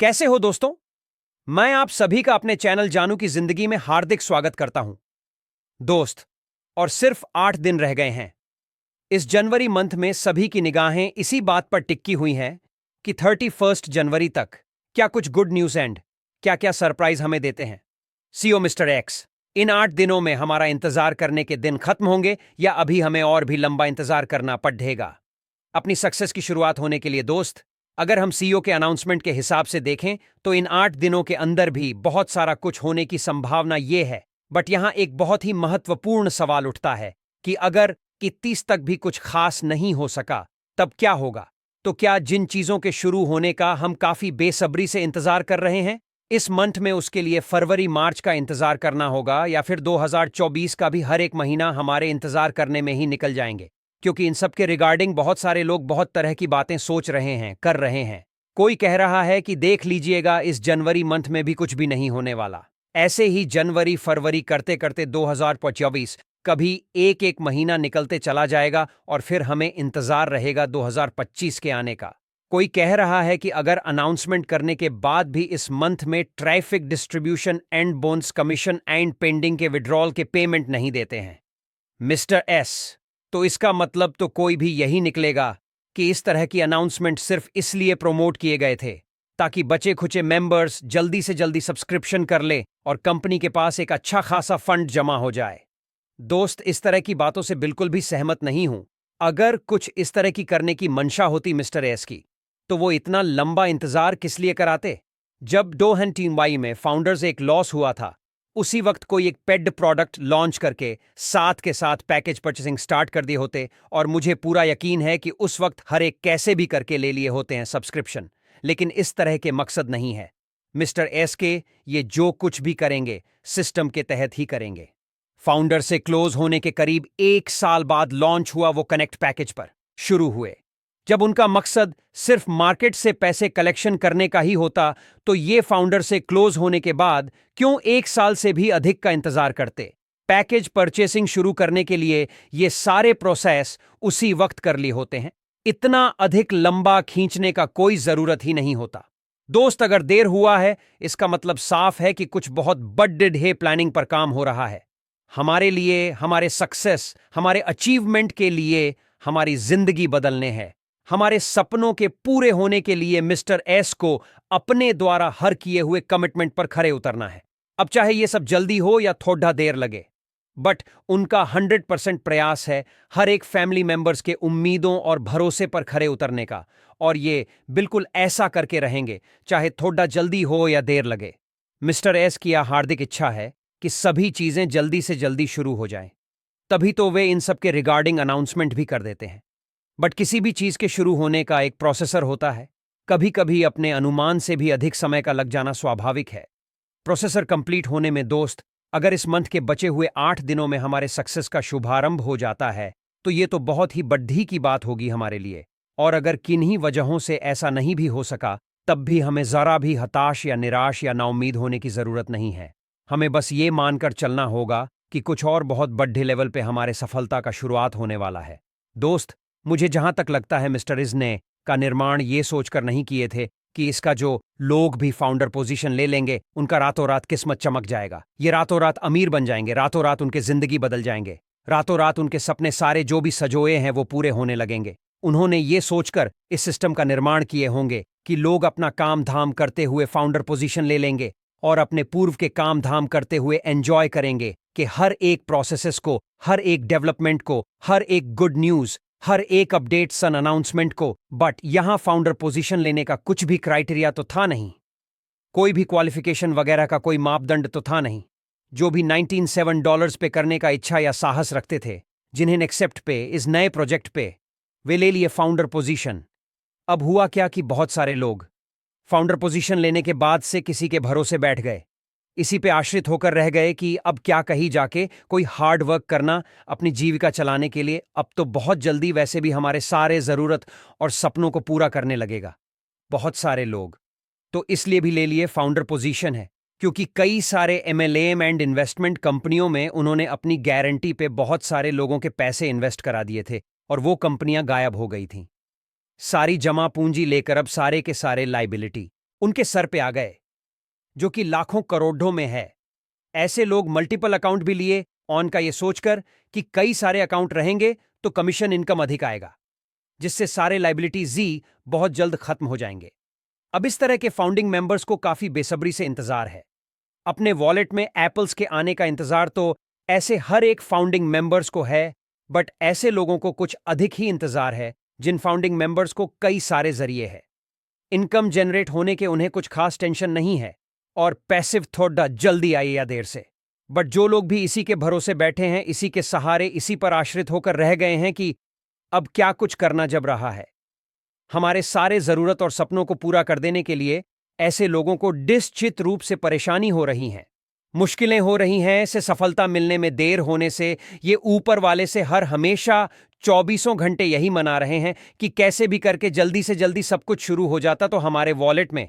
कैसे हो दोस्तों? मैं आप सभी का अपने चैनल जानू की जिंदगी में हार्दिक स्वागत करता हूं। दोस्त, और सिर्फ 8 दिन रह गए हैं। इस जनवरी मंथ में सभी की निगाहें इसी बात पर टिकी हुई हैं कि 31 जनवरी तक क्या कुछ गुड न्यूज एंड क्या क्या सरप्राइज हमें देते हैं सीईओ मिस्टर एक्स। इन 8 दिनों में हमारा इंतजार करने के दिन खत्म होंगे या अभी हमें और भी लंबा इंतजार करना पड़ेगा अपनी सक्सेस की शुरुआत होने के लिए? दोस्त, अगर हम सीईओ के अनाउंसमेंट के हिसाब से देखें तो इन 8 दिनों के अंदर भी बहुत सारा कुछ होने की संभावना ये है। बट यहां एक बहुत ही महत्वपूर्ण सवाल उठता है कि अगर 31 तक भी कुछ खास नहीं हो सका तब क्या होगा? तो क्या जिन चीजों के शुरू होने का हम काफी बेसब्री से इंतजार कर रहे हैं इस मंथ में, उसके लिए फरवरी मार्च का इंतजार करना होगा, या फिर 2024 का भी हर एक महीना हमारे इंतजार करने में ही निकल जाएंगे? क्योंकि इन सब के रिगार्डिंग बहुत सारे लोग बहुत तरह की बातें सोच रहे हैं, कर रहे हैं। कोई कह रहा है कि देख लीजिएगा, इस जनवरी मंथ में भी कुछ भी नहीं होने वाला। ऐसे ही जनवरी फरवरी करते करते 2024 कभी एक एक महीना निकलते चला जाएगा और फिर हमें इंतजार रहेगा 2025 के आने का। कोई कह रहा है कि अगर अनाउंसमेंट करने के बाद भी इस मंथ में traffic distribution and bonus commission and pending के विड्रॉल के पेमेंट नहीं देते हैं मिस्टर एस, तो इसका मतलब तो कोई भी यही निकलेगा कि इस तरह की अनाउंसमेंट सिर्फ इसलिए प्रमोट किए गए थे ताकि बचे खुचे मेंबर्स जल्दी से जल्दी सब्सक्रिप्शन कर ले और कंपनी के पास एक अच्छा खासा फंड जमा हो जाए। दोस्त, इस तरह की बातों से बिल्कुल भी सहमत नहीं हूं। अगर कुछ इस तरह की करने की मंशा होती मिस्टर एस की, तो वो इतना लंबा इंतजार किस लिए कराते? जब डो एंड टीम वाई में फाउंडर्स एक लॉस हुआ था, उसी वक्त कोई एक पेड प्रोडक्ट लॉन्च करके साथ के साथ पैकेज परचेसिंग स्टार्ट कर दिए होते, और मुझे पूरा यकीन है कि उस वक्त हर एक कैसे भी करके ले लिए होते हैं सब्सक्रिप्शन। लेकिन इस तरह के मकसद नहीं है मिस्टर एस के। ये जो कुछ भी करेंगे सिस्टम के तहत ही करेंगे। फाउंडर से क्लोज होने के करीब 1 साल बाद लॉन्च हुआ वो कनेक्ट पैकेज पर शुरू हुए। जब उनका मकसद सिर्फ मार्केट से पैसे कलेक्शन करने का ही होता, तो ये फाउंडर से क्लोज होने के बाद क्यों 1 साल से भी अधिक का इंतजार करते? पैकेज परचेसिंग शुरू करने के लिए ये सारे प्रोसेस उसी वक्त कर लिए होते हैं। इतना अधिक लंबा खींचने का कोई जरूरत ही नहीं होता। दोस्त, अगर देर हुआ है इसका मतलब साफ है कि कुछ बहुत बड़े प्लानिंग पर काम हो रहा है। हमारे लिए, हमारे सक्सेस, हमारे अचीवमेंट के लिए, हमारी जिंदगी बदलने हैं, हमारे सपनों के पूरे होने के लिए मिस्टर एस को अपने द्वारा हर किए हुए कमिटमेंट पर खरे उतरना है। अब चाहे यह सब जल्दी हो या थोड़ा देर लगे, बट उनका 100% प्रयास है हर एक फैमिली मेंबर्स के उम्मीदों और भरोसे पर खरे उतरने का, और ये बिल्कुल ऐसा करके रहेंगे चाहे थोड़ा जल्दी हो या देर लगे। मिस्टर एस की यह हार्दिक इच्छा है कि सभी चीजें जल्दी से जल्दी शुरू हो जाएं, तभी तो वे इन सब के रिगार्डिंग अनाउंसमेंट भी कर देते हैं। बट किसी भी चीज के शुरू होने का एक प्रोसेसर होता है। कभी कभी अपने अनुमान से भी अधिक समय का लग जाना स्वाभाविक है। प्रोसेसर कंप्लीट होने में दोस्त, अगर इस मंथ के बचे हुए 8 दिनों में हमारे सक्सेस का शुभारंभ हो जाता है तो ये तो बहुत ही बड़ी की बात होगी हमारे लिए। और अगर किन्हीं वजहों से ऐसा नहीं भी हो सका, तब भी हमें जरा भी हताश या निराश या नाउम्मीद होने की जरूरत नहीं है। हमें बस ये मानकर चलना होगा कि कुछ और बहुत बड़े लेवल पे हमारे सफलता का शुरुआत होने वाला है। दोस्त, मुझे जहां तक लगता है मिस्टर इज ने का निर्माण ये सोचकर नहीं किए थे कि इसका जो लोग भी फाउंडर पोजीशन ले लेंगे उनका रातों रात किस्मत चमक जाएगा, ये रातों रात अमीर बन जाएंगे, रातों रात उनके जिंदगी बदल जाएंगे, रातों रात उनके सपने सारे जो भी सजोए हैं वो पूरे होने लगेंगे। उन्होंने ये सोचकर इस सिस्टम का निर्माण किए होंगे कि लोग अपना काम धाम करते हुए फाउंडर पोजीशन ले लेंगे और अपने पूर्व के काम धाम करते हुए एंजॉय करेंगे कि हर एक प्रोसेसेस को, हर एक डेवलपमेंट को, हर एक गुड न्यूज, हर एक अपडेट सन अनाउंसमेंट को। बट यहां फाउंडर पोजीशन लेने का कुछ भी क्राइटेरिया तो था नहीं, कोई भी क्वालिफिकेशन वगैरह का कोई मापदंड तो था नहीं। जो भी $97 पे करने का इच्छा या साहस रखते थे, जिन्हें एक्सेप्ट पे इस नए प्रोजेक्ट पे, वे ले लिए फाउंडर पोजीशन। अब हुआ क्या कि बहुत सारे लोग फाउंडर पोजीशन लेने के बाद से किसी के भरोसे बैठ गए, इसी पे आश्रित होकर रह गए कि अब क्या कहीं जाके कोई हार्ड वर्क करना अपनी जीविका चलाने के लिए, अब तो बहुत जल्दी वैसे भी हमारे सारे जरूरत और सपनों को पूरा करने लगेगा। बहुत सारे लोग तो इसलिए भी ले लिए फाउंडर पोजीशन है क्योंकि कई सारे एमएलएम एंड इन्वेस्टमेंट कंपनियों में उन्होंने अपनी गारंटी पे बहुत सारे लोगों के पैसे इन्वेस्ट करा दिए थे और वो कंपनियां गायब हो गई थीं। सारी जमा पूंजी लेकर अब सारे के सारे लाइबिलिटी उनके सर पे आ गए, जो कि लाखों करोड़ों में है। ऐसे लोग मल्टीपल अकाउंट भी लिए ऑन का ये सोचकर कि कई सारे अकाउंट रहेंगे तो कमीशन इनकम अधिक आएगा, जिससे सारे लाइबिलिटी जी बहुत जल्द खत्म हो जाएंगे। अब इस तरह के फाउंडिंग मेंबर्स को काफी बेसब्री से इंतजार है। अपने वॉलेट में एप्पल्स के आने का इंतजार तो ऐसे हर एक फाउंडिंग मेंबर्स को है, बट ऐसे लोगों को कुछ अधिक ही इंतजार है जिन फाउंडिंग मेंबर्स को कई सारे जरिए हैं। इनकम जनरेट होने के उन्हें कुछ खास टेंशन नहीं है और पैसिव थोड़ा जल्दी आए या देर से। बट जो लोग भी इसी के भरोसे बैठे हैं, इसी के सहारे, इसी पर आश्रित होकर रह गए हैं कि अब क्या कुछ करना जब रहा है, हमारे सारे जरूरत और सपनों को पूरा कर देने के लिए ऐसे लोगों को निश्चित रूप से परेशानी हो रही है, मुश्किलें हो रही हैं, से सफलता मिलने में देर होने से ये ऊपर वाले से हर हमेशा 24 घंटे यही मना रहे हैं कि कैसे भी करके जल्दी से जल्दी सब कुछ शुरू हो जाता तो हमारे वॉलेट में